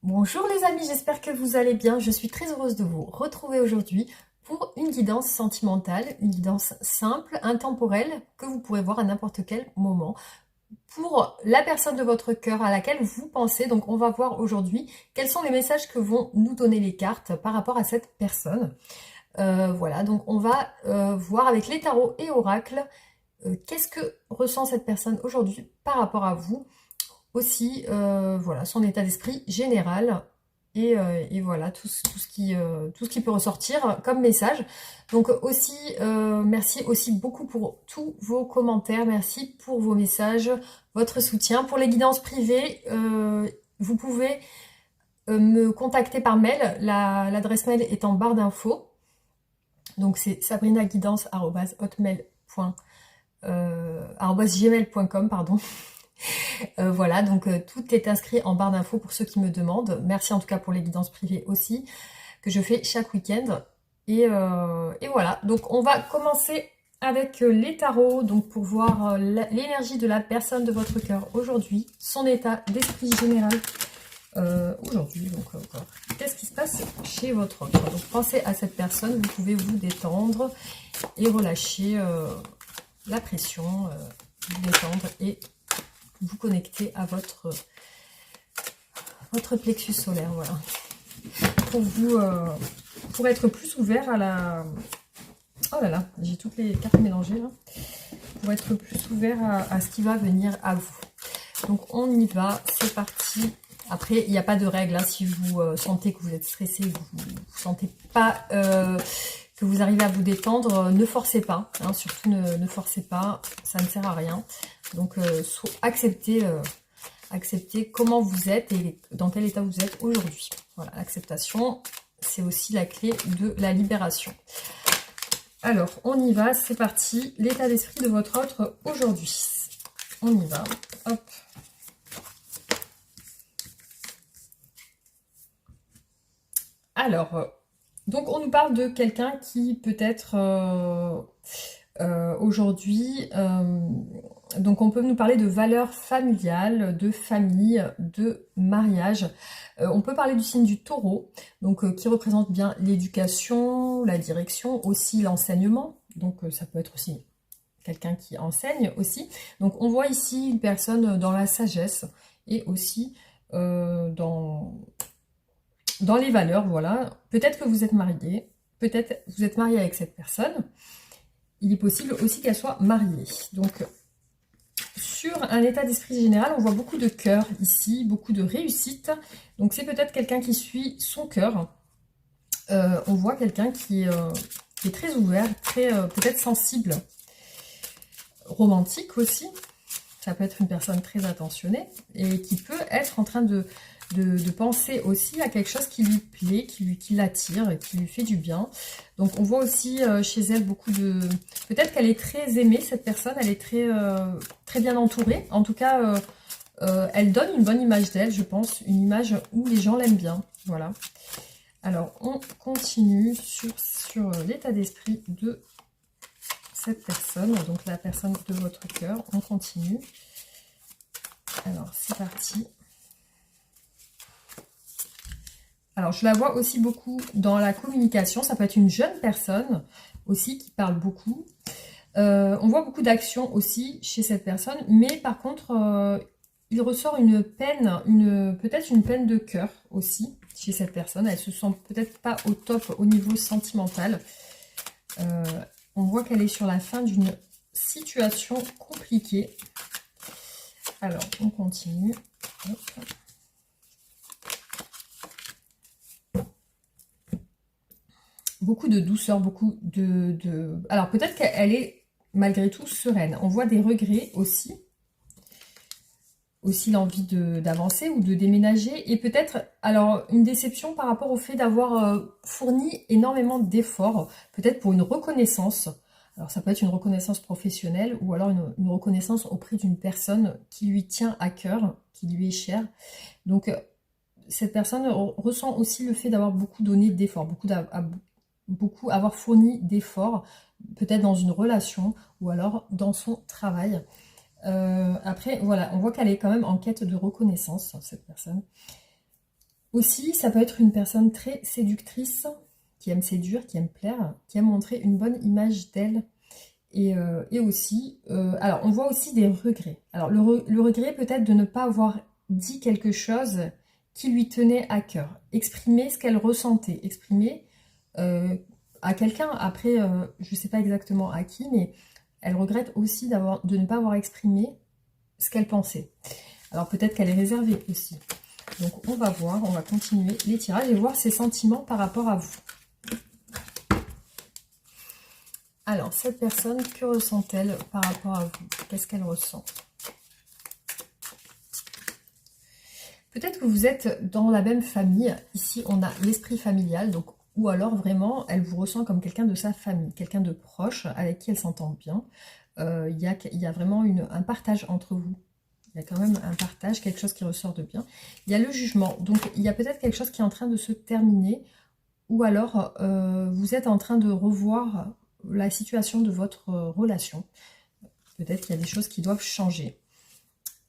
Bonjour les amis, j'espère que vous allez bien. Je suis très heureuse de vous retrouver aujourd'hui pour une guidance sentimentale, une guidance simple, intemporelle, que vous pourrez voir à n'importe quel moment. Pour la personne de votre cœur à laquelle vous pensez, donc on va voir aujourd'hui quels sont les messages que vont nous donner les cartes par rapport à cette personne. Voilà, donc on va voir avec les tarots et oracles qu'est-ce que ressent cette personne aujourd'hui par rapport à vous. Aussi, voilà, son état d'esprit général et voilà, tout ce qui peut ressortir comme message. Donc aussi, merci aussi beaucoup pour tous vos commentaires, merci pour vos messages, votre soutien. Pour les guidances privées, vous pouvez me contacter par mail, l'adresse mail est en barre d'infos. Donc c'est sabrinaguidance@gmail.com, pardon. Voilà, donc tout est inscrit en barre d'infos pour ceux qui me demandent. Merci en tout cas pour les guidances privées aussi, que je fais chaque week-end. Et voilà, donc on va commencer avec les tarots, donc pour voir l'énergie de la personne de votre cœur aujourd'hui, son état d'esprit général aujourd'hui. Donc qu'est-ce qui se passe chez votre autre? Donc pensez à cette personne, vous pouvez vous détendre et relâcher la pression, vous détendre et vous connecter à votre plexus solaire, voilà. Pour vous, pour être plus ouvert à la... Oh là là, j'ai toutes les cartes mélangées là. Pour être plus ouvert à ce qui va venir à vous. Donc on y va, c'est parti. Après, il n'y a pas de règle, hein. Si vous sentez que vous êtes stressé, que vous ne sentez pas que vous arrivez à vous détendre, ne forcez pas, hein. Surtout ne forcez pas, ça ne sert à rien. Donc acceptez comment vous êtes et dans quel état vous êtes aujourd'hui. Voilà, l'acceptation, c'est aussi la clé de la libération. Alors, on y va, c'est parti. L'état d'esprit de votre autre aujourd'hui. On y va. Hop. Alors, donc on nous parle de quelqu'un qui peut-être aujourd'hui, donc on peut nous parler de valeurs familiales, de famille, de mariage. On peut parler du signe du taureau, donc qui représente bien l'éducation, la direction, aussi l'enseignement. Donc ça peut être aussi quelqu'un qui enseigne aussi. Donc on voit ici une personne dans la sagesse et aussi dans les valeurs, voilà. Peut-être que vous êtes marié, peut-être vous êtes marié avec cette personne. Il est possible aussi qu'elle soit mariée. Donc, sur un état d'esprit général, on voit beaucoup de cœur ici, beaucoup de réussite. Donc, c'est peut-être quelqu'un qui suit son cœur. On voit quelqu'un qui est très ouvert, très peut-être sensible, romantique aussi. Ça peut être une personne très attentionnée et qui peut être en train de penser aussi à quelque chose qui lui plaît, qui l'attire, qui lui fait du bien. Donc on voit aussi chez elle beaucoup de... Peut-être qu'elle est très aimée, cette personne, elle est très bien entourée. En tout cas, elle donne une bonne image d'elle, je pense, une image où les gens l'aiment bien. Voilà. Alors, on continue sur l'état d'esprit de cette personne, donc la personne de votre cœur. On continue. Alors, c'est parti. Alors, je la vois aussi beaucoup dans la communication. Ça peut être une jeune personne aussi qui parle beaucoup. On voit beaucoup d'action aussi chez cette personne. Mais par contre, il ressort une peine, peut-être une peine de cœur aussi chez cette personne. Elle se sent peut-être pas au top au niveau sentimental. On voit qu'elle est sur la fin d'une situation compliquée. Alors, on continue. Hop. Beaucoup de douceur, beaucoup de... Alors, peut-être qu'elle est malgré tout sereine. On voit des regrets aussi. Aussi l'envie d'avancer ou de déménager. Et peut-être, alors, une déception par rapport au fait d'avoir fourni énormément d'efforts. Peut-être pour une reconnaissance. Alors, ça peut être une reconnaissance professionnelle ou alors une reconnaissance auprès d'une personne qui lui tient à cœur, qui lui est chère. Donc, cette personne ressent aussi le fait d'avoir beaucoup donné d'efforts, beaucoup avoir fourni d'efforts, peut-être dans une relation ou alors dans son travail. Après, voilà, on voit qu'elle est quand même en quête de reconnaissance, cette personne. Aussi, ça peut être une personne très séductrice, qui aime séduire, qui aime plaire, qui aime montrer une bonne image d'elle. Et aussi, alors on voit aussi des regrets. Alors le regret peut-être de ne pas avoir dit quelque chose qui lui tenait à cœur. Exprimer ce qu'elle ressentait, exprimer à quelqu'un, après je ne sais pas exactement à qui, mais elle regrette aussi de ne pas avoir exprimé ce qu'elle pensait. Alors peut-être qu'elle est réservée aussi. Donc on va voir, on va continuer les tirages et voir ses sentiments par rapport à vous. Alors, cette personne, que ressent-elle par rapport à vous? Qu'est-ce qu'elle ressent? Peut-être que vous êtes dans la même famille. Ici, on a l'esprit familial. Donc, ou alors, vraiment, elle vous ressent comme quelqu'un de sa famille, quelqu'un de proche, avec qui elle s'entend bien. Il y a vraiment un partage entre vous. Il y a quand même un partage, quelque chose qui ressort de bien. Il y a le jugement. Donc, il y a peut-être quelque chose qui est en train de se terminer. Ou alors, vous êtes en train de revoir la situation de votre relation. Peut-être qu'il y a des choses qui doivent changer.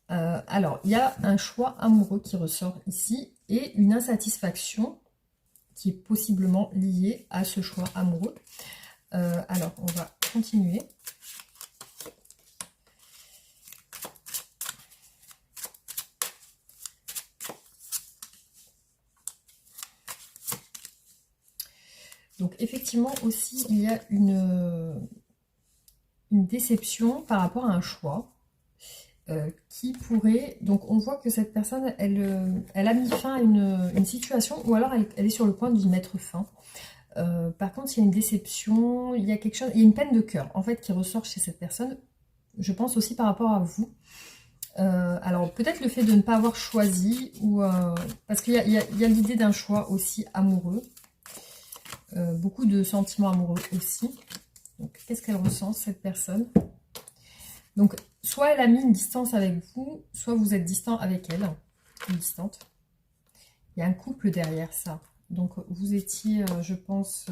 Alors, il y a un choix amoureux qui ressort ici et une insatisfaction qui est possiblement liée à ce choix amoureux. Alors, on va continuer. Donc, effectivement, aussi, il y a une déception par rapport à un choix qui pourrait... Donc, on voit que cette personne, elle a mis fin à une situation ou alors elle est sur le point d'y mettre fin. Par contre, il y a une déception, il y a quelque chose, il y a une peine de cœur, en fait, qui ressort chez cette personne. Je pense aussi par rapport à vous. Alors, peut-être le fait de ne pas avoir choisi, ou parce qu'il y a l'idée d'un choix aussi amoureux. Beaucoup de sentiments amoureux aussi. Donc, qu'est-ce qu'elle ressent, cette personne? Donc, soit elle a mis une distance avec vous, soit vous êtes distant avec elle, ou distante. Il y a un couple derrière ça. Donc, vous étiez, je pense...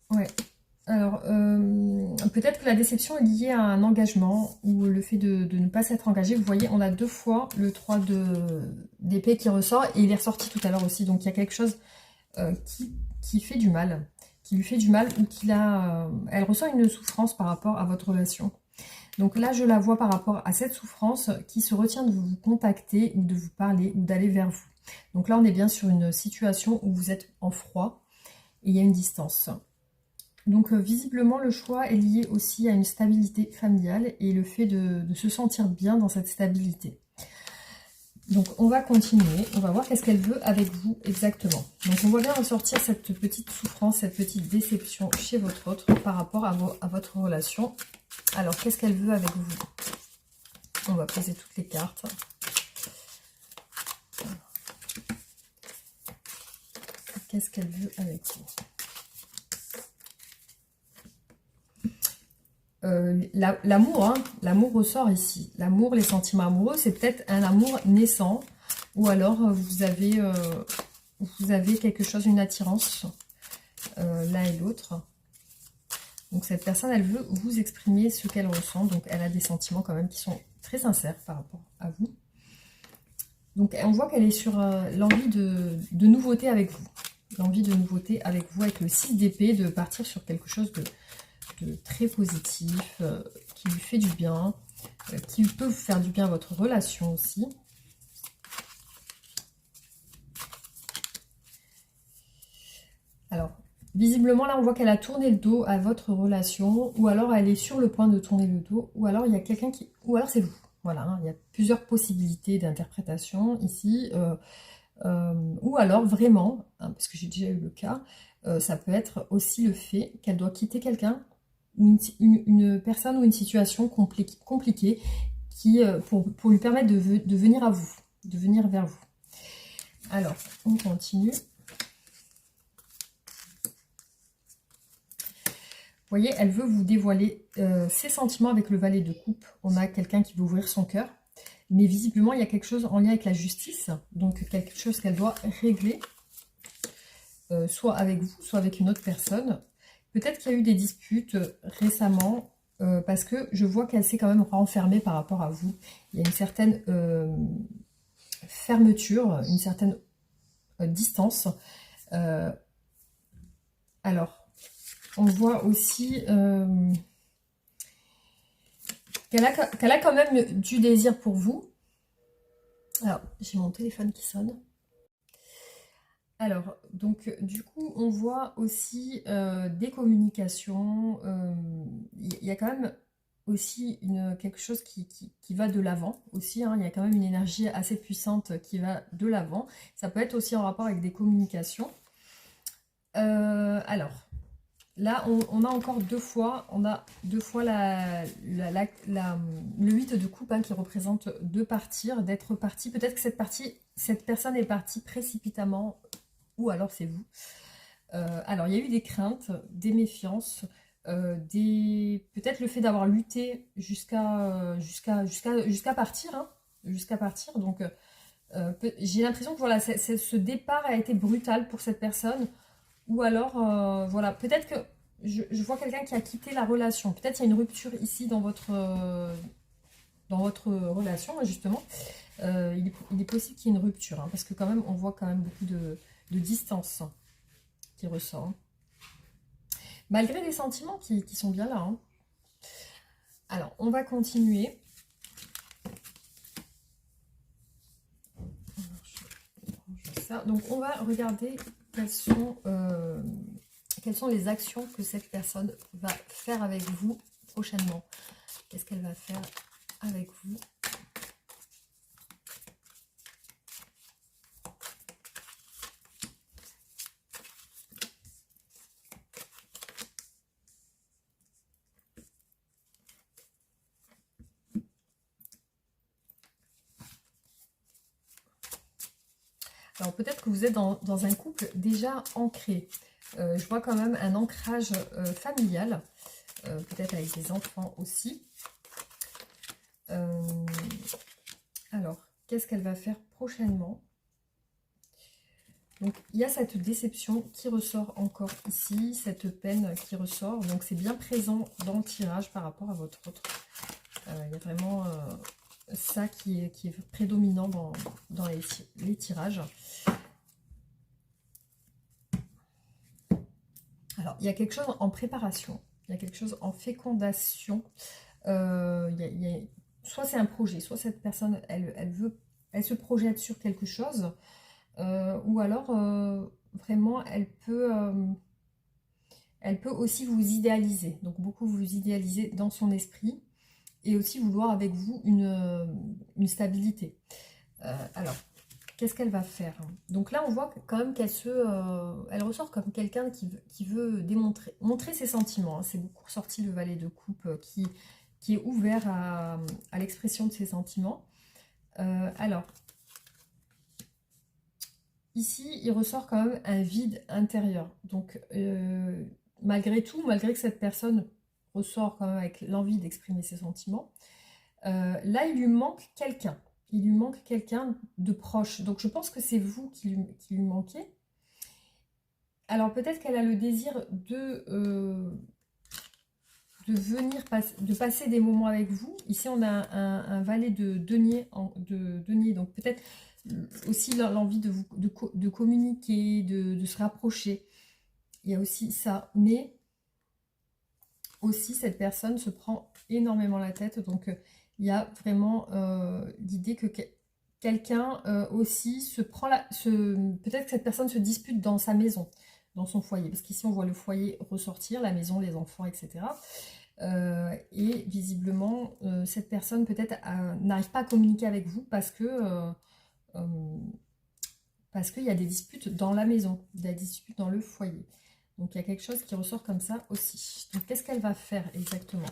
Ouais. Alors, peut-être que la déception est liée à un engagement, ou le fait de ne pas s'être engagé. Vous voyez, on a deux fois le 3 d'épée qui ressort, et il est ressorti tout à l'heure aussi. Donc, il y a quelque chose qui fait du mal, qui lui fait du mal, ou elle ressent une souffrance par rapport à votre relation. Donc là, je la vois par rapport à cette souffrance qui se retient de vous contacter ou de vous parler ou d'aller vers vous. Donc là, on est bien sur une situation où vous êtes en froid et il y a une distance. Donc visiblement, le choix est lié aussi à une stabilité familiale et le fait de se sentir bien dans cette stabilité. Donc on va continuer, on va voir qu'est-ce qu'elle veut avec vous exactement. Donc on voit bien ressortir cette petite souffrance, cette petite déception chez votre autre par rapport à votre relation. Alors qu'est-ce qu'elle veut avec vous? On va poser toutes les cartes. Qu'est-ce qu'elle veut avec vous? L'amour, hein, l'amour ressort ici. L'amour, les sentiments amoureux, c'est peut-être un amour naissant. Ou alors vous avez quelque chose, une attirance l'un et l'autre. Donc cette personne, elle veut vous exprimer ce qu'elle ressent. Donc elle a des sentiments quand même qui sont très sincères par rapport à vous. Donc on voit qu'elle est sur l'envie de nouveauté avec vous. L'envie de nouveauté avec vous, avec le 6 d'épée, de partir sur quelque chose de très positif, qui lui fait du bien, qui peut vous faire du bien à votre relation aussi. Alors, visiblement, là, on voit qu'elle a tourné le dos à votre relation, ou alors elle est sur le point de tourner le dos, ou alors il y a quelqu'un qui... Ou alors c'est vous. Voilà, hein, il y a plusieurs possibilités d'interprétation ici. Ou alors vraiment, hein, parce que j'ai déjà eu le cas, ça peut être aussi le fait qu'elle doit quitter quelqu'un, une personne ou une situation compliquée qui, pour lui permettre de venir à vous, de venir vers vous. Alors, on continue. Vous voyez, elle veut vous dévoiler ses sentiments avec le valet de coupe. On a quelqu'un qui veut ouvrir son cœur. Mais visiblement, il y a quelque chose en lien avec la justice. Donc, quelque chose qu'elle doit régler. Soit avec vous, soit avec une autre personne. Peut-être qu'il y a eu des disputes récemment. Parce que je vois qu'elle s'est quand même renfermée par rapport à vous. Il y a une certaine fermeture, une certaine distance. Alors, on voit aussi qu'elle a quand même du désir pour vous. Alors, j'ai mon téléphone qui sonne. Alors, donc, du coup, on voit aussi des communications. Il y a quand même aussi quelque chose qui va de l'avant aussi. Hein. Il y a quand même une énergie assez puissante qui va de l'avant. Ça peut être aussi en rapport avec des communications. Alors, là, on a encore deux fois. On a deux fois le 8 de coupe hein, qui représente de partir, d'être parti. Peut-être que cette personne est partie précipitamment ou alors c'est vous. Alors, il y a eu des craintes, des méfiances, peut-être le fait d'avoir lutté jusqu'à partir, hein, jusqu'à partir. Donc, j'ai l'impression que voilà, ce départ a été brutal pour cette personne. Ou alors, voilà, peut-être que je vois quelqu'un qui a quitté la relation. Peut-être qu'il y a une rupture ici dans votre relation, justement. Il est possible qu'il y ait une rupture, hein, parce que quand même, on voit quand même beaucoup de distance qui ressort. Malgré des sentiments qui sont bien là. Hein. Alors, on va continuer. Donc, on va regarder quelles sont les actions que cette personne va faire avec vous prochainement. Qu'est-ce qu'elle va faire avec vous ? Alors peut-être que vous êtes dans un couple déjà ancré. Je vois quand même un ancrage familial, peut-être avec des enfants aussi. Alors, qu'est-ce qu'elle va faire prochainement ? Donc, il y a cette déception qui ressort encore ici, cette peine qui ressort. Donc, c'est bien présent dans le tirage par rapport à votre autre. Il y a vraiment ça qui est prédominant dans les tirages. Alors, il y a quelque chose en préparation, il y a quelque chose en fécondation. Soit c'est un projet, soit cette personne, elle se projette sur quelque chose, ou alors vraiment elle peut aussi vous idéaliser. Donc beaucoup vous idéaliser dans son esprit et aussi vouloir avec vous une stabilité. Alors, qu'est-ce qu'elle va faire? Donc là, on voit quand même elle ressort comme quelqu'un qui veut montrer ses sentiments. Hein. C'est beaucoup ressorti le valet de coupe qui est ouvert à l'expression de ses sentiments. Alors, ici, il ressort quand même un vide intérieur. Donc, malgré tout, malgré que cette personne ressort quand même avec l'envie d'exprimer ses sentiments, là, il lui manque quelqu'un. Il lui manque quelqu'un de proche. Donc, je pense que c'est vous qui lui manquez. Alors, peut-être qu'elle a le désir de passer des moments avec vous. Ici, on a un valet de denier. Donc, peut-être aussi l'envie de communiquer, de se rapprocher. Il y a aussi ça. Mais aussi, cette personne se prend énormément la tête. Donc, il y a vraiment l'idée que quelqu'un aussi se prend peut-être que cette personne se dispute dans sa maison, dans son foyer. Parce qu'ici, on voit le foyer ressortir, la maison, les enfants, etc. Et visiblement, cette personne peut-être n'arrive pas à communiquer avec vous parce qu'il y a des disputes dans la maison, des disputes dans le foyer. Donc, il y a quelque chose qui ressort comme ça aussi. Donc, qu'est-ce qu'elle va faire exactement?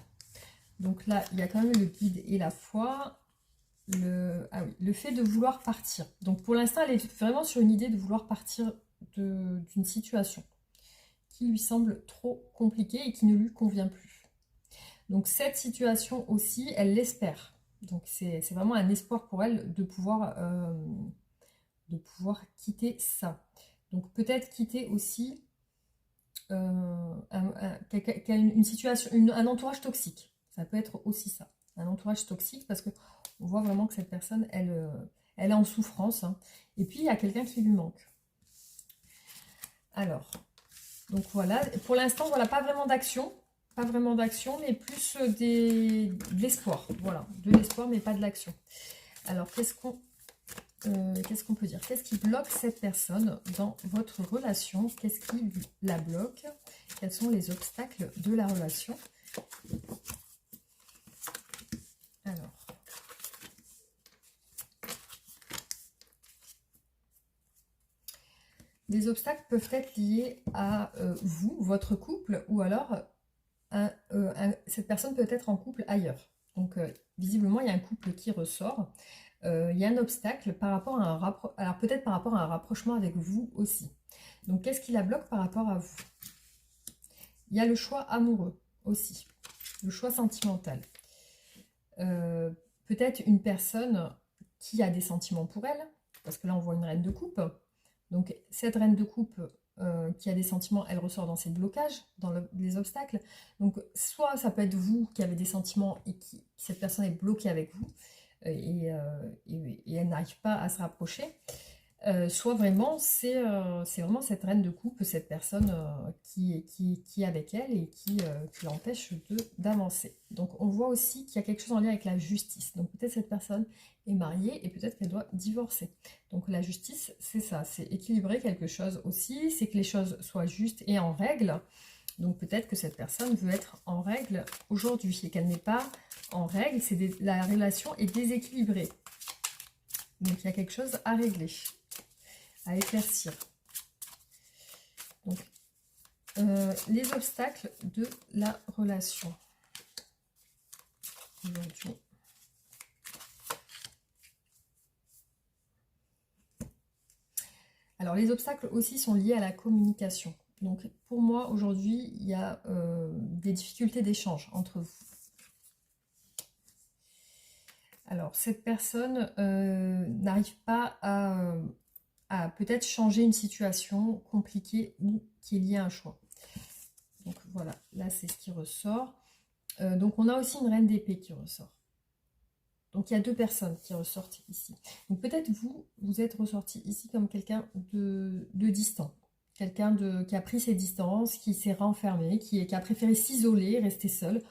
Donc là, il y a quand même le guide et la foi. Le fait de vouloir partir. Donc, pour l'instant, elle est vraiment sur une idée de vouloir partir d'une situation qui lui semble trop compliquée et qui ne lui convient plus. Donc, cette situation aussi, elle l'espère. Donc, c'est vraiment un espoir pour elle de pouvoir quitter ça. Donc, peut-être quitter aussi une situation, un entourage toxique. Ça peut être aussi ça, un entourage toxique, parce que on voit vraiment que cette personne, Elle est en souffrance, hein. Et puis, il y a quelqu'un qui lui manque. Alors, donc voilà. Pour l'instant, voilà, pas vraiment d'action. Pas vraiment d'action, mais plus de l'espoir. Voilà, de l'espoir, mais pas de l'action. Alors, qu'est-ce qu'on peut dire? Qu'est-ce qui bloque cette personne dans votre relation? Qu'est-ce qui la bloque? Quels sont les obstacles de la relation? Alors, les obstacles peuvent être liés à vous, votre couple, ou alors cette personne peut être en couple ailleurs. Donc, visiblement, il y a un couple qui ressort. Il y a un obstacle par rapport à alors peut-être par rapport à un rapprochement avec vous aussi. Donc, qu'est-ce qui la bloque par rapport à vous? Il y a le choix amoureux aussi, le choix sentimental. Peut-être une personne qui a des sentiments pour elle, parce que là, on voit une reine de coupe. Donc, cette reine de coupe qui a des sentiments, elle ressort dans ses blocages, dans les obstacles. Donc, soit ça peut être vous qui avez des sentiments et cette personne est bloquée avec vous, et elle n'arrive pas à se rapprocher. Soit vraiment, c'est vraiment cette reine de coupe, cette personne qui est avec elle et qui l'empêche d'avancer. Donc on voit aussi qu'il y a quelque chose en lien avec la justice. Donc peut-être cette personne est mariée et peut-être qu'elle doit divorcer. Donc la justice, c'est ça, c'est équilibrer quelque chose aussi, c'est que les choses soient justes et en règle. Donc peut-être que cette personne veut être en règle aujourd'hui et qu'elle n'est pas en règle, la relation est déséquilibrée. Donc il y a quelque chose à régler, à éclaircir. Donc, les obstacles de la relation aujourd'hui. Alors, les obstacles aussi sont liés à la communication. Donc, pour moi, aujourd'hui, il y a des difficultés d'échange entre vous. Alors, cette personne n'arrive pas à peut-être changer une situation compliquée ou qui est liée à un choix. Donc voilà, là c'est ce qui ressort. Donc on a aussi une reine d'épée qui ressort. Donc il y a deux personnes qui ressortent ici. Donc peut-être vous êtes ressorti ici comme quelqu'un de distant. Quelqu'un qui a pris ses distances, qui s'est renfermé, qui a préféré s'isoler, rester seul,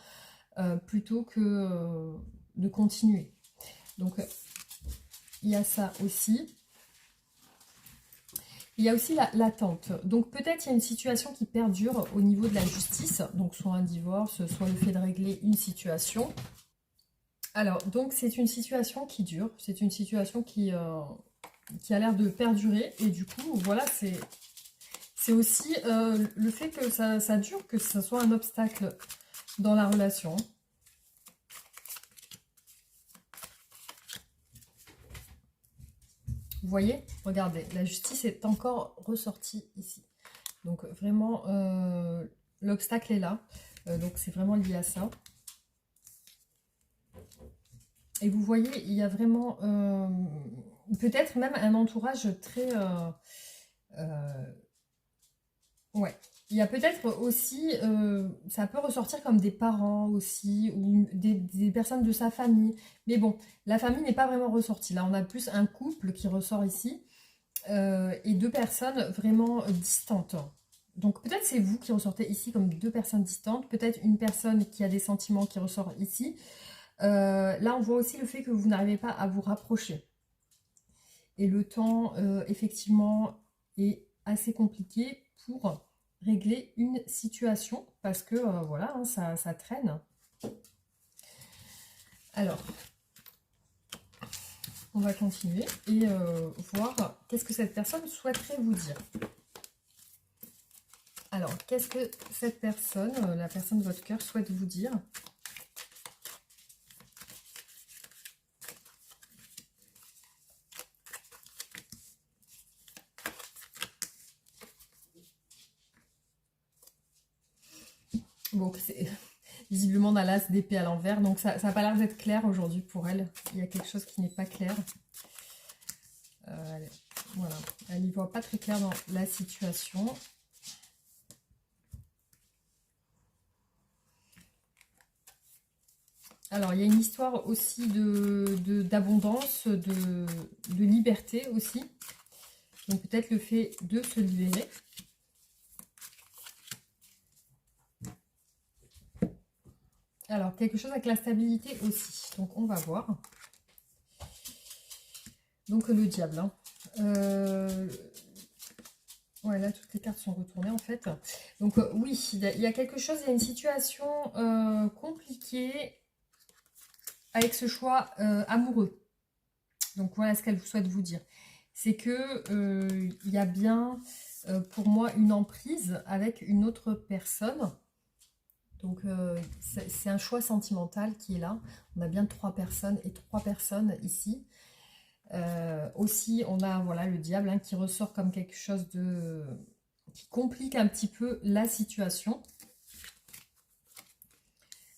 plutôt que de continuer. Donc il y a ça aussi. Il y a aussi l'attente. Donc peut-être il y a une situation qui perdure au niveau de la justice. Donc soit un divorce, soit le fait de régler une situation. Alors donc c'est une situation qui dure. C'est une situation qui a l'air de perdurer. Et du coup voilà, c'est aussi le fait que ça dure, que ce soit un obstacle dans la relation. Vous voyez, regardez, la justice est encore ressortie ici. Donc vraiment, l'obstacle est là. Donc c'est vraiment lié à ça. Et vous voyez, il y a vraiment peut-être même un entourage très... ouais. Il y a peut-être aussi, ça peut ressortir comme des parents aussi, ou des personnes de sa famille. Mais bon, la famille n'est pas vraiment ressortie. Là, on a plus un couple qui ressort ici, et deux personnes vraiment distantes. Donc peut-être c'est vous qui ressortez ici comme deux personnes distantes, peut-être une personne qui a des sentiments qui ressort ici. Là, on voit aussi le fait que vous n'arrivez pas à vous rapprocher. Et le temps, effectivement, est assez compliqué pour régler une situation parce que voilà, hein, ça traîne. Alors, on va continuer et voir qu'est-ce que cette personne souhaiterait vous dire. Alors, qu'est-ce que cette personne, la personne de votre cœur, souhaite vous dire? Bon, c'est visiblement on a l'as d'épée à l'envers, donc ça n'a pas l'air d'être clair aujourd'hui pour elle. Il y a quelque chose qui n'est pas clair. Voilà, elle n'y voit pas très clair dans la situation. Alors, il y a une histoire aussi d'abondance, de liberté aussi. Donc, peut-être le fait de se libérer. Alors, quelque chose avec la stabilité aussi. Donc, on va voir. Donc, le diable. Hein. Ouais, là, toutes les cartes sont retournées, en fait. Donc, oui, il y a quelque chose, il y a une situation compliquée avec ce choix amoureux. Donc, voilà ce qu'elle souhaite vous dire. C'est que il y a bien, pour moi, une emprise avec une autre personne. Donc, c'est un choix sentimental qui est là. On a bien 3 personnes et 3 personnes ici. Aussi, on a voilà, le diable hein, qui ressort comme quelque chose de... qui complique un petit peu la situation.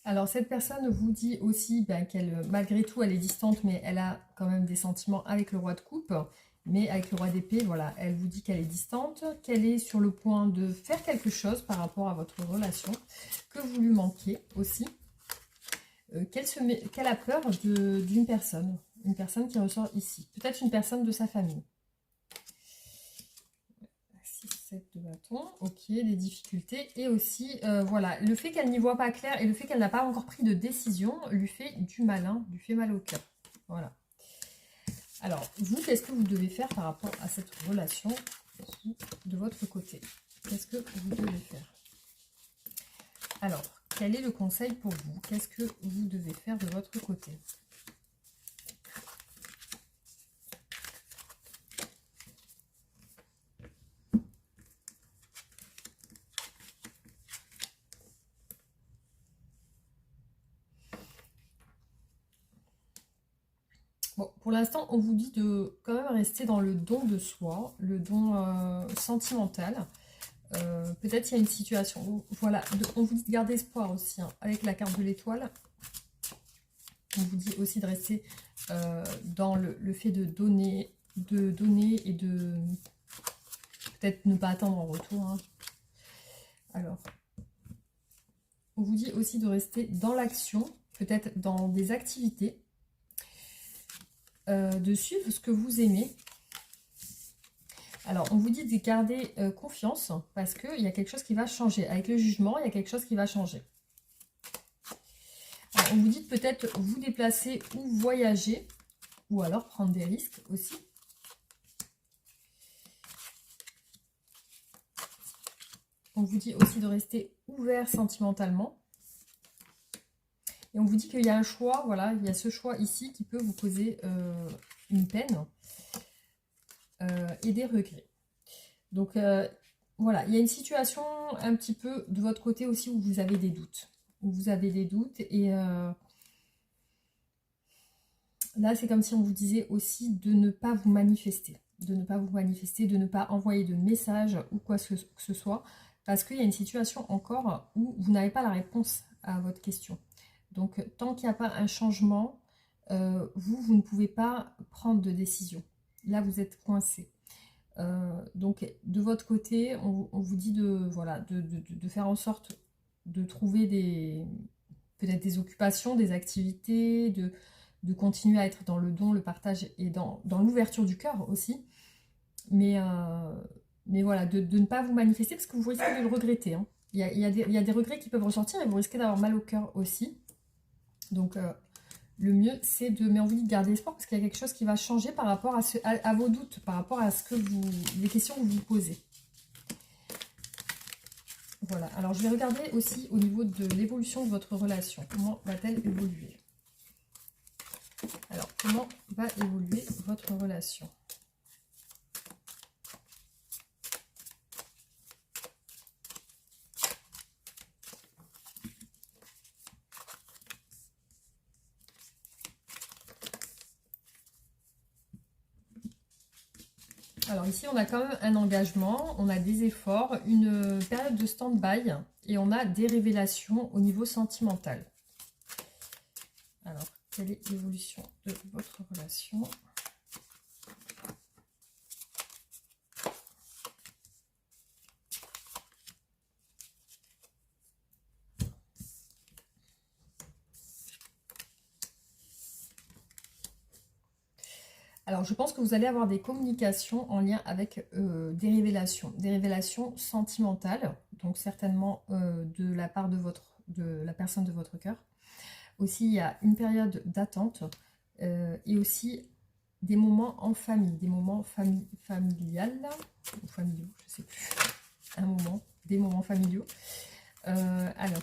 Alors, cette personne vous dit aussi ben, qu'elle, malgré tout, elle est distante, mais elle a quand même des sentiments avec le roi de coupe. Mais avec le roi d'épée, voilà, elle vous dit qu'elle est distante, qu'elle est sur le point de faire quelque chose par rapport à votre relation, que vous lui manquez aussi. Qu'elle a peur d'une personne. Une personne qui ressort ici. Peut-être une personne de sa famille. 6, 7 de bâton. Ok, des difficultés. Et aussi, voilà, le fait qu'elle n'y voit pas clair et le fait qu'elle n'a pas encore pris de décision lui fait du mal, hein, lui fait mal au cœur. Voilà. Alors, vous, qu'est-ce que vous devez faire par rapport à cette relation de votre côté? Qu'est-ce que vous devez faire? Alors, quel est le conseil pour vous? Qu'est-ce que vous devez faire de votre côté? Bon, pour l'instant, on vous dit de quand même rester dans le don de soi, le don sentimental. Peut-être il y a une situation où, voilà, on vous dit de garder espoir aussi, hein, avec la carte de l'étoile. On vous dit aussi de rester dans le fait de donner et de peut-être ne pas attendre en retour. Hein. Alors, on vous dit aussi de rester dans l'action, peut-être dans des activités, de suivre ce que vous aimez. Alors, on vous dit de garder confiance parce qu'il y a quelque chose qui va changer. Avec le jugement, il y a quelque chose qui va changer. Alors, on vous dit de peut-être vous déplacer ou voyager ou alors prendre des risques aussi. On vous dit aussi de rester ouvert sentimentalement. Et on vous dit qu'il y a un choix, voilà, il y a ce choix ici qui peut vous causer une peine et des regrets. Donc, voilà, il y a une situation un petit peu de votre côté aussi où vous avez des doutes. Où vous avez des doutes et là, c'est comme si on vous disait aussi de ne pas vous manifester. De ne pas vous manifester, de ne pas envoyer de message ou quoi que ce soit. Parce qu'il y a une situation encore où vous n'avez pas la réponse à votre question. Donc, tant qu'il n'y a pas un changement, vous ne pouvez pas prendre de décision. Là, vous êtes coincé. Donc, de votre côté, on vous dit voilà, de faire en sorte de trouver peut-être des occupations, des activités, de continuer à être dans le don, le partage et dans l'ouverture du cœur aussi. Mais voilà, de ne pas vous manifester parce que vous risquez de le regretter. Hein. Il y a des regrets qui peuvent ressortir et vous risquez d'avoir mal au cœur aussi. Donc, le mieux, c'est de... Mais on vous dit de garder espoir parce qu'il y a quelque chose qui va changer par rapport à vos doutes, par rapport à les questions que vous vous posez. Voilà. Alors, je vais regarder aussi au niveau de l'évolution de votre relation. Comment va-t-elle évoluer? Alors, comment va évoluer votre relation? Alors ici, on a quand même un engagement, on a des efforts, une période de stand-by et on a des révélations au niveau sentimental. Alors, quelle est l'évolution de votre relation? Alors, je pense que vous allez avoir des communications en lien avec des révélations sentimentales, donc certainement de la part de la personne de votre cœur. Aussi, il y a une période d'attente et aussi des moments en famille, des moments familiales ou familiaux, je sais plus, des moments familiaux. Alors,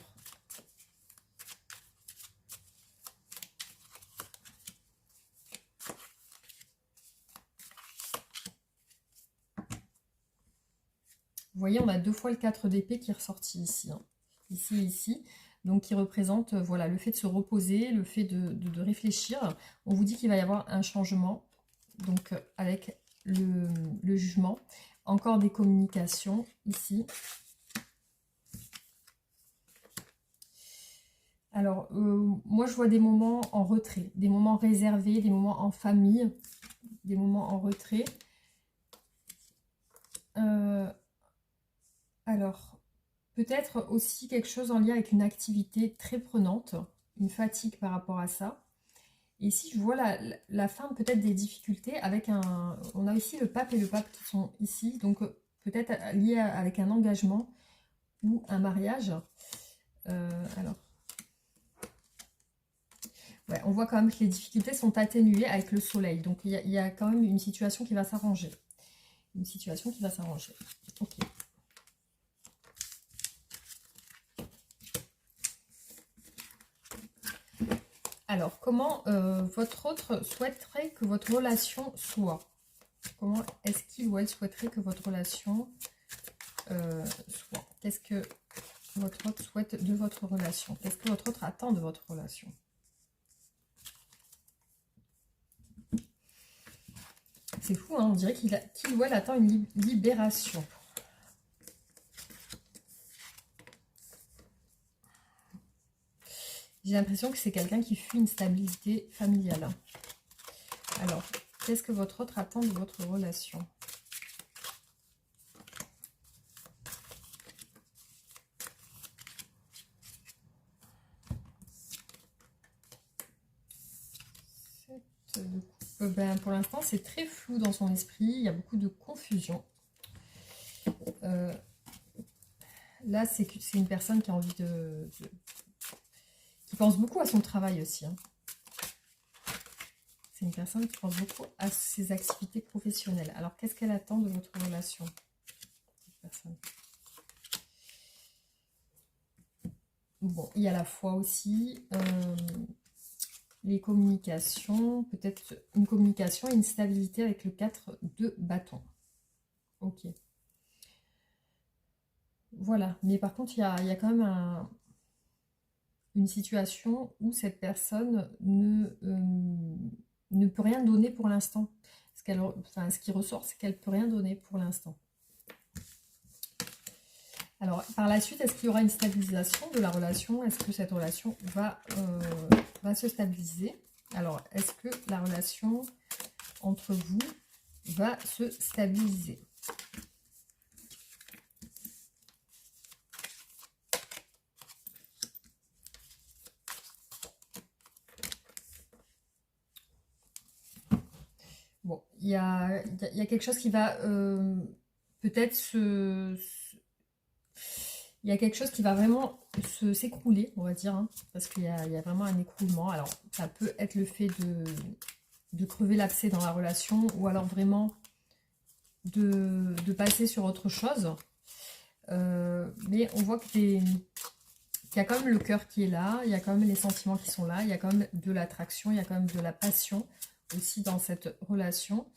vous voyez, on a deux fois le 4 d'épée qui est ressorti ici, hein. Ici et ici. Donc, qui représente voilà, le fait de se reposer, le fait de réfléchir. On vous dit qu'il va y avoir un changement, donc avec le jugement. Encore des communications ici. Alors, moi, je vois des moments en retrait, des moments réservés, des moments en famille, des moments en retrait. Alors, peut-être aussi quelque chose en lien avec une activité très prenante, une fatigue par rapport à ça. Et ici, je vois la fin peut-être des difficultés avec un... On a aussi le pape et le pape qui sont ici, donc peut-être lié avec un engagement ou un mariage. Alors, ouais, on voit quand même que les difficultés sont atténuées avec le soleil. Donc, il y a quand même une situation qui va s'arranger. Une situation qui va s'arranger. Ok. Alors, comment votre autre souhaiterait que votre relation soit? Comment est-ce qu'il ou elle souhaiterait que votre relation soit? Qu'est-ce que votre autre souhaite de votre relation? Qu'est-ce que votre autre attend de votre relation? C'est fou, hein, on dirait qu'il ou elle attend une libération. J'ai l'impression que c'est quelqu'un qui fuit une stabilité familiale. Alors, qu'est-ce que votre autre attend de votre relation? Ben, pour l'instant, c'est très flou dans son esprit. Il y a beaucoup de confusion. Là, c'est une personne qui a envie qui pense beaucoup à son travail aussi, hein. C'est une personne qui pense beaucoup à ses activités professionnelles. Alors, qu'est-ce qu'elle attend de votre relation, cette personne? Bon, il y a la foi aussi. Les communications, peut-être une communication et une stabilité avec le 4 de bâton. Ok. Voilà. Mais par contre, il y a quand même une situation où cette personne ne peut rien donner pour l'instant. Ce qui ressort, c'est qu'elle ne peut rien donner pour l'instant. Alors, par la suite, est-ce qu'il y aura une stabilisation de la relation? Est-ce que cette relation va se stabiliser? Alors, est-ce que la relation entre vous va se stabiliser? Bon, il y a quelque chose qui va peut-être il y a quelque chose qui va vraiment s'écrouler, on va dire, hein, parce qu'il y a vraiment un écroulement. Alors, ça peut être le fait de crever l'abcès dans la relation, ou alors vraiment de passer sur autre chose. Mais on voit qu'il y a quand même le cœur qui est là, il y a quand même les sentiments qui sont là, il y a quand même de l'attraction, il y a quand même de la passion aussi dans cette relation.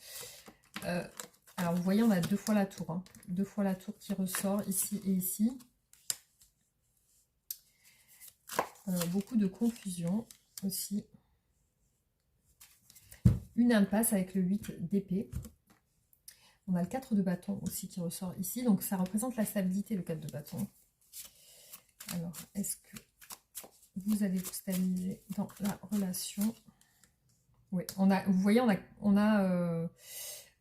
Alors, vous voyez, on a deux fois la tour, hein, deux fois la tour qui ressort ici et ici. Beaucoup de confusion aussi. Une impasse avec le 8 d'épée. On a le 4 de bâton aussi qui ressort ici. Donc ça représente la stabilité, le 4 de bâton. Alors, est-ce que vous allez vous stabiliser dans la relation? Oui, vous voyez, on a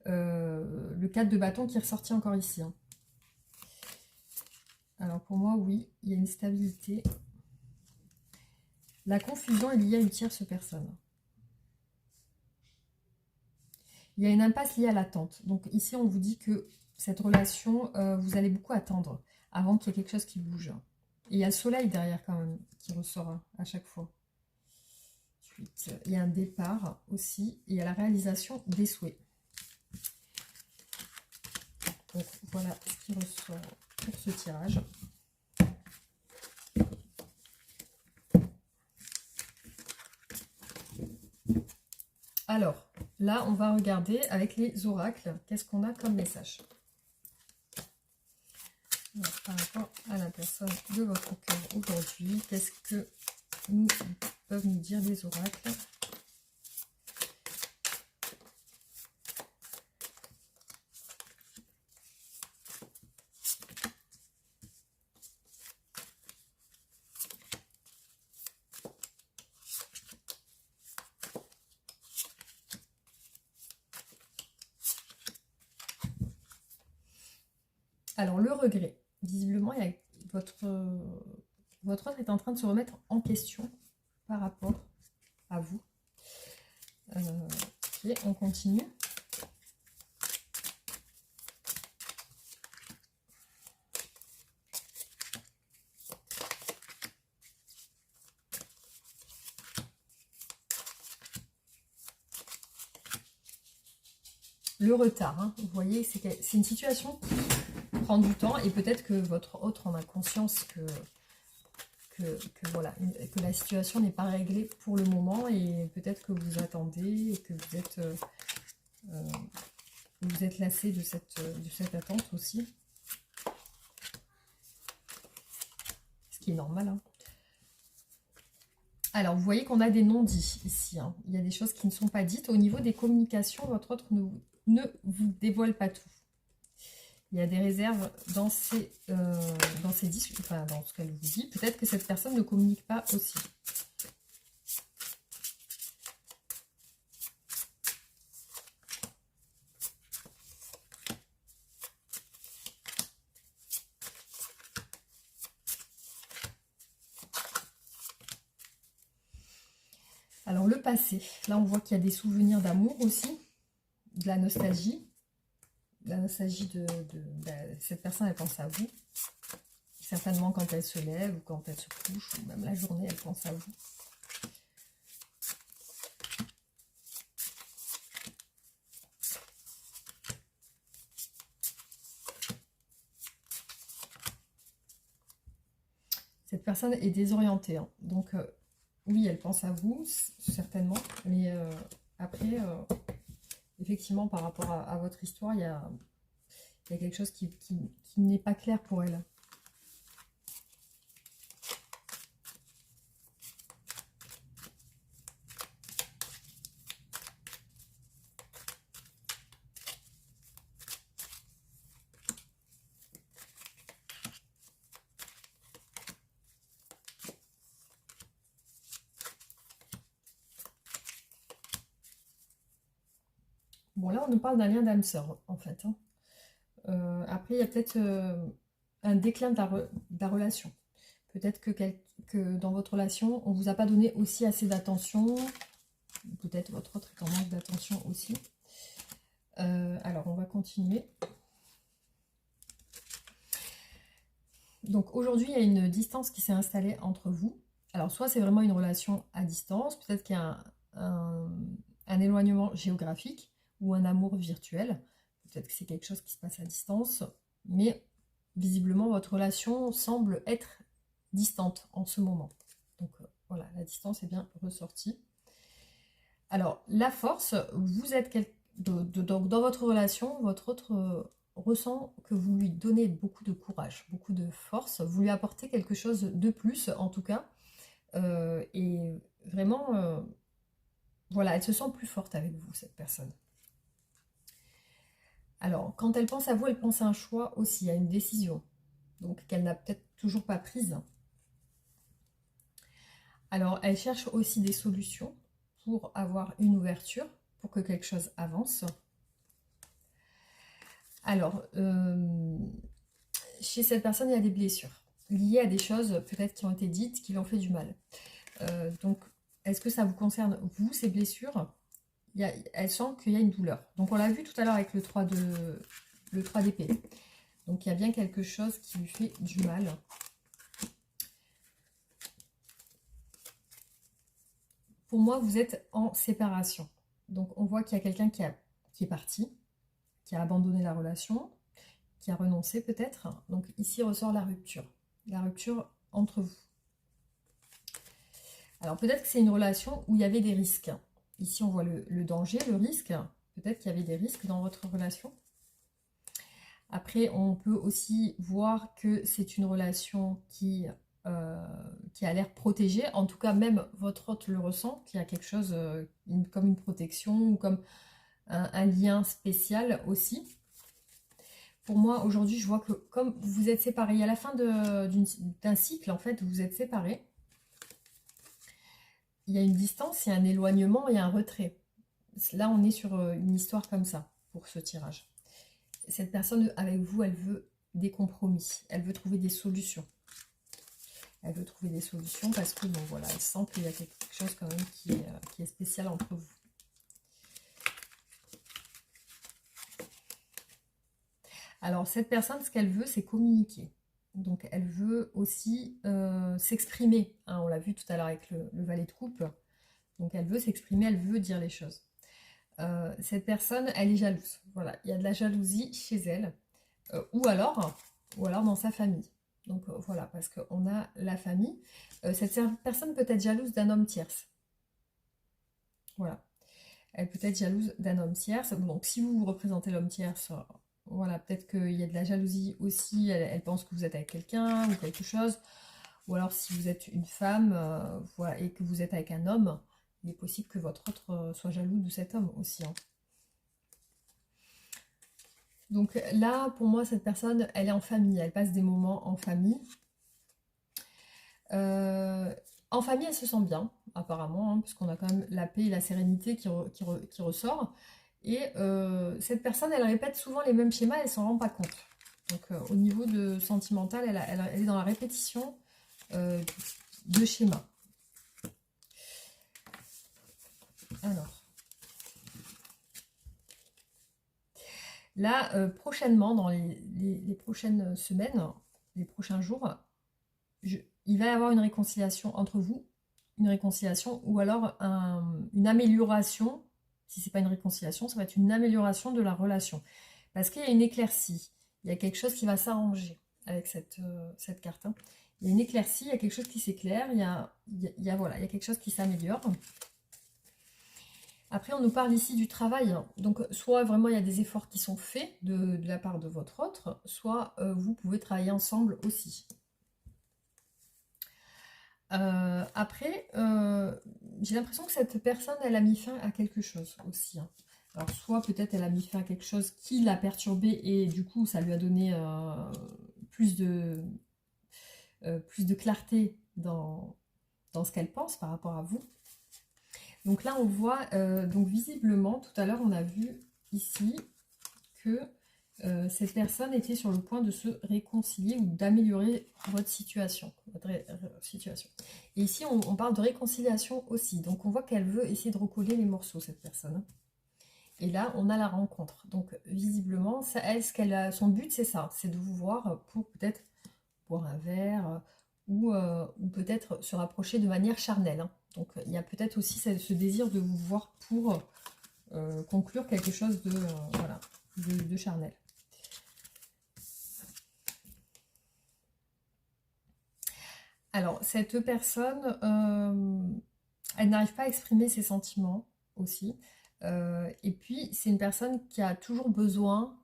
le 4 de bâton qui est ressorti encore ici, hein. Alors pour moi, oui, il y a une stabilité. La confusion est liée à une tierce personne. Il y a une impasse liée à l'attente. Donc ici, on vous dit que cette relation, vous allez beaucoup attendre avant qu'il y ait quelque chose qui bouge. Et il y a le soleil derrière quand même qui ressort à chaque fois. Ensuite, il y a un départ aussi et il y a la réalisation des souhaits. Donc voilà ce qui ressort pour ce tirage. Alors, là, on va regarder avec les oracles, qu'est-ce qu'on a comme message. Alors, par rapport à la personne de votre cœur aujourd'hui, qu'est-ce que peuvent nous dire les oracles? Alors, le regret. Visiblement, il y a votre autre est en train de se remettre en question par rapport à vous. Ok, on continue. Le retard, hein. Vous voyez, c'est une situation qui prend du temps et peut-être que votre autre en a conscience voilà, que la situation n'est pas réglée pour le moment et peut-être que vous attendez et que vous êtes lassé de cette attente aussi. Ce qui est normal, hein. Alors, vous voyez qu'on a des non-dits ici, hein. Il y a des choses qui ne sont pas dites. Au niveau des communications, votre autre ne vous dévoile pas tout. Il y a des réserves dans ces disques, enfin dans ce qu'elle vous dit. Peut-être que cette personne ne communique pas aussi. Alors le passé, là on voit qu'il y a des souvenirs d'amour aussi, de la nostalgie. La nostalgie cette personne, elle pense à vous. Certainement quand elle se lève ou quand elle se couche, ou même la journée, elle pense à vous. Cette personne est désorientée, hein. Donc oui, elle pense à vous, certainement, mais après, effectivement, par rapport à votre histoire, il y a quelque chose qui n'est pas clair pour elle. Bon, là, on nous parle d'un lien d'âme-sœur, en fait, hein. Après, il y a peut-être un déclin de la relation. Peut-être que dans votre relation, on ne vous a pas donné aussi assez d'attention. Peut-être votre autre est en manque d'attention aussi. Alors, on va continuer. Donc, aujourd'hui, il y a une distance qui s'est installée entre vous. Alors, soit c'est vraiment une relation à distance, peut-être qu'il y a un éloignement géographique ou un amour virtuel. Peut-être que c'est quelque chose qui se passe à distance, mais visiblement, votre relation semble être distante en ce moment. Donc, voilà, la distance est bien ressortie. Alors, la force, vous êtes donc dans votre relation, votre autre ressent que vous lui donnez beaucoup de courage, beaucoup de force, vous lui apportez quelque chose de plus, en tout cas, et vraiment, voilà, elle se sent plus forte avec vous, cette personne. Alors, quand elle pense à vous, elle pense à un choix aussi, à une décision, donc qu'elle n'a peut-être toujours pas prise. Alors, elle cherche aussi des solutions pour avoir une ouverture, pour que quelque chose avance. Alors, chez cette personne, il y a des blessures liées à des choses peut-être qui ont été dites, qui lui ont fait du mal. Donc, est-ce que ça vous concerne, vous, ces blessures? elle sent qu'il y a une douleur. Donc on l'a vu tout à l'heure avec le 3 d'épée. Donc il y a bien quelque chose qui lui fait du mal. Pour moi, vous êtes en séparation. Donc on voit qu'il y a quelqu'un qui est parti, qui a abandonné la relation, qui a renoncé peut-être. Donc ici ressort la rupture entre vous. Alors peut-être que c'est une relation où il y avait des risques. Ici on voit le danger, le risque. Peut-être qu'il y avait des risques dans votre relation. Après on peut aussi voir que c'est une relation qui a l'air protégée. En tout cas même votre hôte le ressent, qu'il y a quelque chose comme une protection ou comme un lien spécial aussi. Pour moi, aujourd'hui, je vois que comme vous êtes séparés, à la fin d'un cycle, en fait, vous êtes séparés. Il y a une distance, il y a un éloignement, il y a un retrait. Là, on est sur une histoire comme ça, pour ce tirage. Cette personne, avec vous, elle veut des compromis. Elle veut trouver des solutions. Elle veut trouver des solutions parce que, bon, voilà, elle sent qu'il y a quelque chose quand même qui est spécial entre vous. Alors, cette personne, ce qu'elle veut, c'est communiquer. Donc, elle veut aussi s'exprimer. Hein, on l'a vu tout à l'heure avec le valet de coupe. Donc, elle veut s'exprimer, elle veut dire les choses. Cette personne, elle est jalouse. Voilà, il y a de la jalousie chez elle. Ou alors dans sa famille. Donc, voilà, parce qu'on a la famille. Cette personne peut être jalouse d'un homme tierce. Voilà. Elle peut être jalouse d'un homme tierce. Donc, si vous représentez l'homme tierce... Voilà, peut-être qu'il y a de la jalousie aussi, elle pense que vous êtes avec quelqu'un ou quelque chose. Ou alors si vous êtes une femme voilà, et que vous êtes avec un homme, il est possible que votre autre soit jaloux de cet homme aussi. Hein. Donc là, pour moi, cette personne, elle est en famille, elle passe des moments en famille. En famille, elle se sent bien, apparemment, hein, puisqu'on a quand même la paix et la sérénité qui ressort. Et cette personne, elle répète souvent les mêmes schémas, elle s'en rend pas compte. Donc au niveau de sentimental, elle est dans la répétition de schémas. Alors. Là, prochainement, dans les prochaines semaines, les prochains jours, il va y avoir une réconciliation entre vous. Une réconciliation ou alors une amélioration. Si ce n'est pas une réconciliation, ça va être une amélioration de la relation. Parce qu'il y a une éclaircie. Il y a quelque chose qui va s'arranger avec cette carte. Hein. Il y a une éclaircie, il y a quelque chose qui s'éclaire, voilà, il y a quelque chose qui s'améliore. Après, on nous parle ici du travail. Donc, soit vraiment il y a des efforts qui sont faits de la part de votre autre, soit vous pouvez travailler ensemble aussi. Après, j'ai l'impression que cette personne, elle a mis fin à quelque chose aussi. Hein. Alors, soit peut-être elle a mis fin à quelque chose qui l'a perturbée et du coup, ça lui a donné plus de clarté dans ce qu'elle pense par rapport à vous. Donc là, on voit, donc visiblement, tout à l'heure, on a vu ici que cette personne était sur le point de se réconcilier ou d'améliorer votre situation. Et ici, on parle de réconciliation aussi. Donc on voit qu'elle veut essayer de recoller les morceaux, cette personne. Et là, on a la rencontre. Donc visiblement, son but, c'est ça. C'est de vous voir pour peut-être boire un verre ou peut-être se rapprocher de manière charnelle. Hein. Donc il y a peut-être aussi ce désir de vous voir pour conclure quelque chose de charnel. Alors, cette personne, elle n'arrive pas à exprimer ses sentiments aussi. Et puis, c'est une personne qui a toujours besoin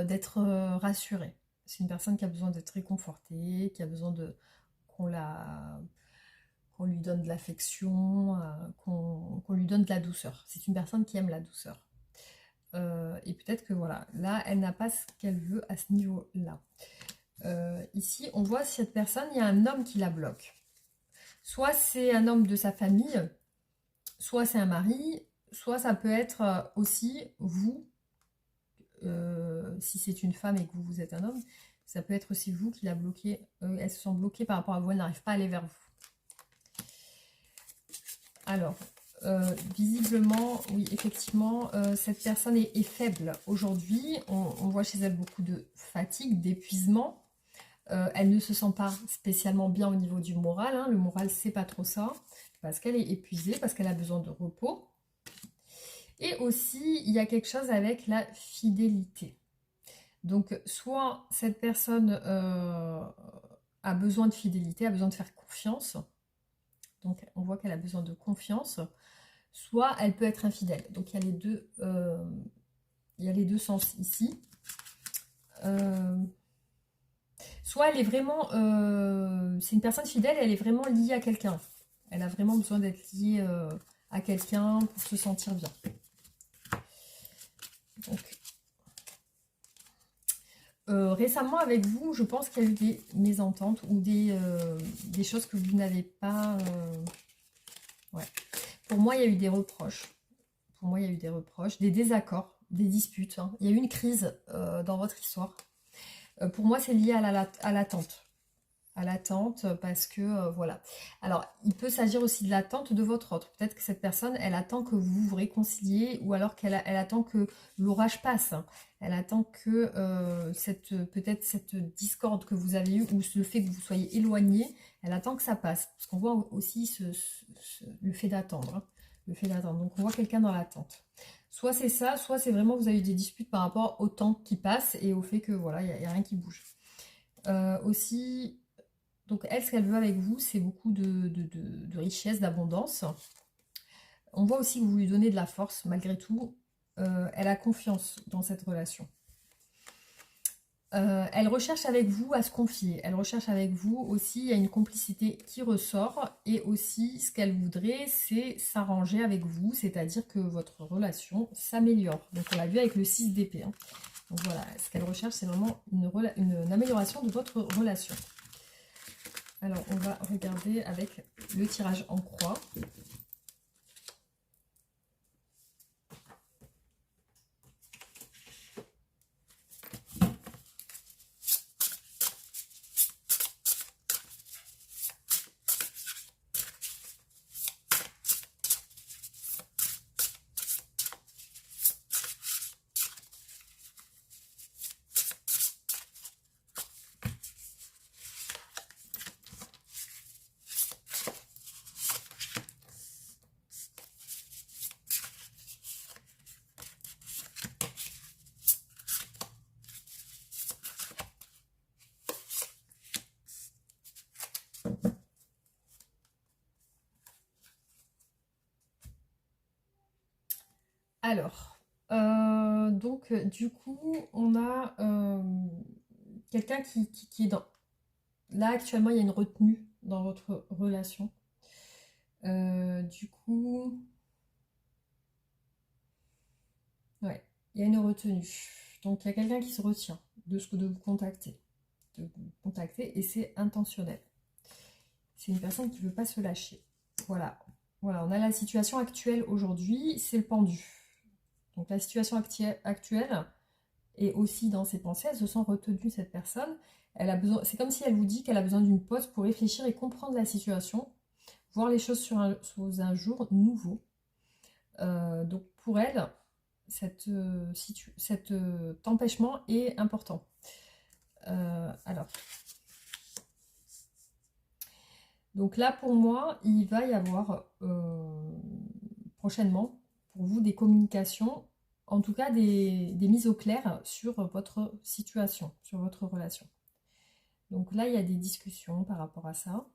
d'être rassurée. C'est une personne qui a besoin d'être réconfortée, qui a besoin qu'on lui donne de l'affection, qu'on lui donne de la douceur. C'est une personne qui aime la douceur. Et peut-être que voilà, là, elle n'a pas ce qu'elle veut à ce niveau-là. Ici, on voit cette personne, il y a un homme qui la bloque. Soit c'est un homme de sa famille, soit c'est un mari, soit ça peut être aussi vous, si c'est une femme et que vous êtes un homme, ça peut être aussi vous qui la bloquez. Elles se sont bloquées par rapport à vous, elles n'arrivent pas à aller vers vous. Alors, visiblement, oui, effectivement, cette personne est faible aujourd'hui. On voit chez elle beaucoup de fatigue, d'épuisement. Elle ne se sent pas spécialement bien au niveau du moral, hein. Le moral, c'est pas trop ça, parce qu'elle est épuisée, parce qu'elle a besoin de repos. Et aussi, il y a quelque chose avec la fidélité. Donc, soit cette personne a besoin de fidélité, a besoin de faire confiance. Donc, on voit qu'elle a besoin de confiance. Soit elle peut être infidèle. Donc, il y a les deux sens ici. Soit elle est vraiment... c'est une personne fidèle, elle est vraiment liée à quelqu'un. Elle a vraiment besoin d'être liée à quelqu'un pour se sentir bien. Donc, récemment avec vous, je pense qu'il y a eu des mésententes ou des choses que vous n'avez pas... ouais. Pour moi, il y a eu des reproches. Pour moi, il y a eu des reproches, des désaccords, des disputes, hein. Il y a eu une crise dans votre histoire. Pour moi, c'est lié à l'attente. À l'attente parce que, voilà. Alors, il peut s'agir aussi de l'attente de votre autre. Peut-être que cette personne, elle attend que vous vous réconciliez ou alors elle attend que l'orage passe. Elle attend que peut-être cette discorde que vous avez eue ou le fait que vous soyez éloigné, elle attend que ça passe. Parce qu'on voit aussi le fait d'attendre, hein. Le fait d'attendre. Donc, on voit quelqu'un dans l'attente. Soit c'est ça, soit c'est vraiment vous avez eu des disputes par rapport au temps qui passe et au fait que, voilà, il n'y a rien qui bouge. Aussi... Donc elle, ce qu'elle veut avec vous, c'est beaucoup de richesse, d'abondance. On voit aussi que vous lui donnez de la force, malgré tout. Elle a confiance dans cette relation. Elle recherche avec vous à se confier. Elle recherche avec vous aussi, il y a une complicité qui ressort. Et aussi, ce qu'elle voudrait, c'est s'arranger avec vous, c'est-à-dire que votre relation s'améliore. Donc on l'a vu avec le 6 d'épée, hein. Donc voilà, ce qu'elle recherche, c'est vraiment une amélioration de votre relation. Alors, on va regarder avec le tirage en croix. Alors, donc, du coup, on a quelqu'un qui est dans... Là, actuellement, il y a une retenue dans votre relation. Du coup, ouais, il y a une retenue. Donc, il y a quelqu'un qui se retient de vous contacter. De vous contacter et c'est intentionnel. C'est une personne qui ne veut pas se lâcher. Voilà. Voilà, on a la situation actuelle aujourd'hui, c'est le pendu. Donc la situation actuelle est aussi dans ses pensées, elle se sent retenue, cette personne. Elle a besoin, c'est comme si elle vous dit qu'elle a besoin d'une pause pour réfléchir et comprendre la situation, voir les choses sous un jour nouveau. Donc pour elle, cet empêchement est important. Alors, donc là pour moi, il va y avoir prochainement pour vous des communications, en tout cas des mises au clair sur votre situation, sur votre relation. Donc là, il y a des discussions par rapport à ça.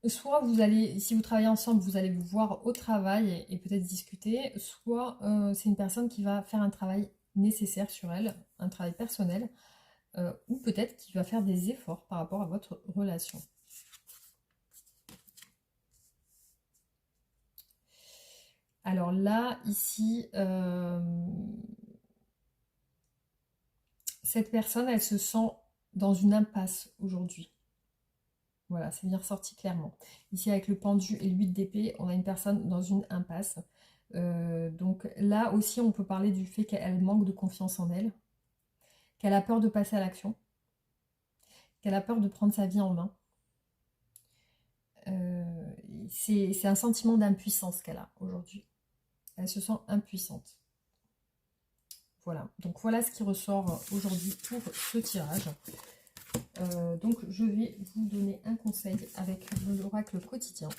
Soit vous allez, si vous travaillez ensemble, vous allez vous voir au travail et peut-être discuter, soit c'est une personne qui va faire un travail nécessaire sur elle, un travail personnel, ou peut-être qui va faire des efforts par rapport à votre relation. Alors là, ici, cette personne, elle se sent dans une impasse aujourd'hui. Voilà, c'est bien ressorti clairement. Ici, avec le pendu et l'huile d'épée, on a une personne dans une impasse. Donc là aussi, on peut parler du fait qu'elle manque de confiance en elle, qu'elle a peur de passer à l'action, qu'elle a peur de prendre sa vie en main. C'est un sentiment d'impuissance qu'elle a aujourd'hui. Elle se sent impuissante. Voilà, donc voilà ce qui ressort aujourd'hui pour ce tirage. Donc je vais vous donner un conseil avec l'oracle quotidien.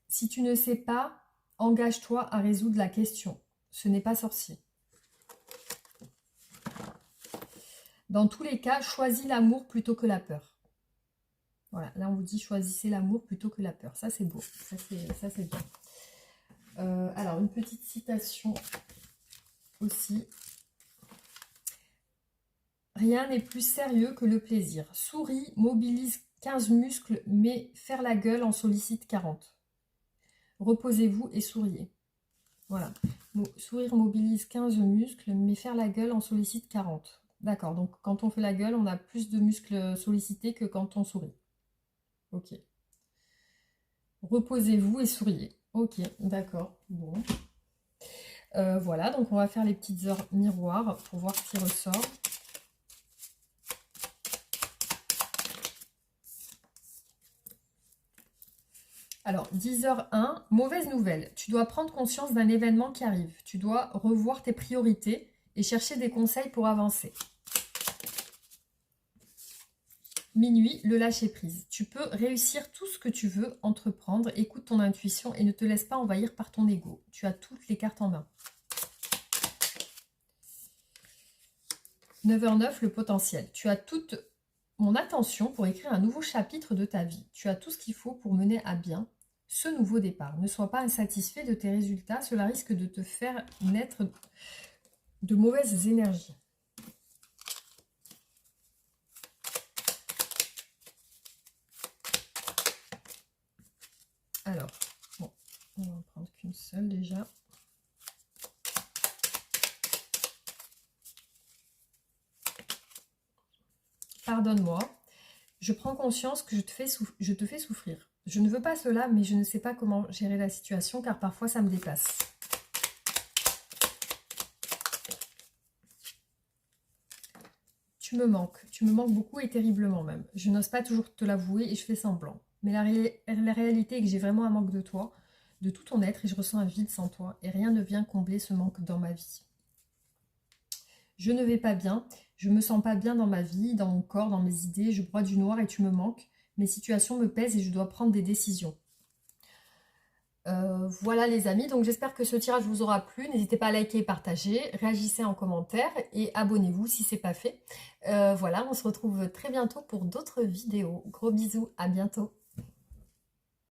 Si tu ne sais pas, engage-toi à résoudre la question. Ce n'est pas sorcier. Dans tous les cas, choisis l'amour plutôt que la peur. Voilà, là on vous dit choisissez l'amour plutôt que la peur. Ça c'est beau, ça c'est bien. Alors une petite citation aussi. Rien n'est plus sérieux que le plaisir. Souris, mobilise 15 muscles, mais faire la gueule en sollicite 40. Reposez-vous et souriez. Voilà. Sourire mobilise 15 muscles, mais faire la gueule en sollicite 40. D'accord, donc quand on fait la gueule, on a plus de muscles sollicités que quand on sourit. Ok. Reposez-vous et souriez. Ok, d'accord. Bon. Voilà, donc on va faire les petites heures miroirs pour voir ce qui ressort. Alors, 10h01, mauvaise nouvelle. Tu dois prendre conscience d'un événement qui arrive. Tu dois revoir tes priorités et chercher des conseils pour avancer. Minuit, le lâcher-prise. Tu peux réussir tout ce que tu veux entreprendre. Écoute ton intuition et ne te laisse pas envahir par ton ego. Tu as toutes les cartes en main. 9h09, le potentiel. Tu as toute mon attention pour écrire un nouveau chapitre de ta vie. Tu as tout ce qu'il faut pour mener à bien ce nouveau départ. Ne sois pas insatisfait de tes résultats. Cela risque de te faire naître de mauvaises énergies. Alors, bon, on va en prendre qu'une seule déjà. Pardonne-moi. Je prends conscience que je te fais souffrir. Je ne veux pas cela, mais je ne sais pas comment gérer la situation car parfois ça me dépasse. Tu me manques beaucoup et terriblement même. Je n'ose pas toujours te l'avouer et je fais semblant. Mais la réalité est que j'ai vraiment un manque de toi, de tout ton être et je ressens un vide sans toi et rien ne vient combler ce manque dans ma vie. Je ne vais pas bien, je me sens pas bien dans ma vie, dans mon corps, dans mes idées, je broie du noir et tu me manques. Mes situations me pèsent et je dois prendre des décisions. Voilà les amis, donc j'espère que ce tirage vous aura plu. N'hésitez pas à liker et partager, réagissez en commentaire et abonnez-vous si ce n'est pas fait. Voilà, on se retrouve très bientôt pour d'autres vidéos. Gros bisous, à bientôt.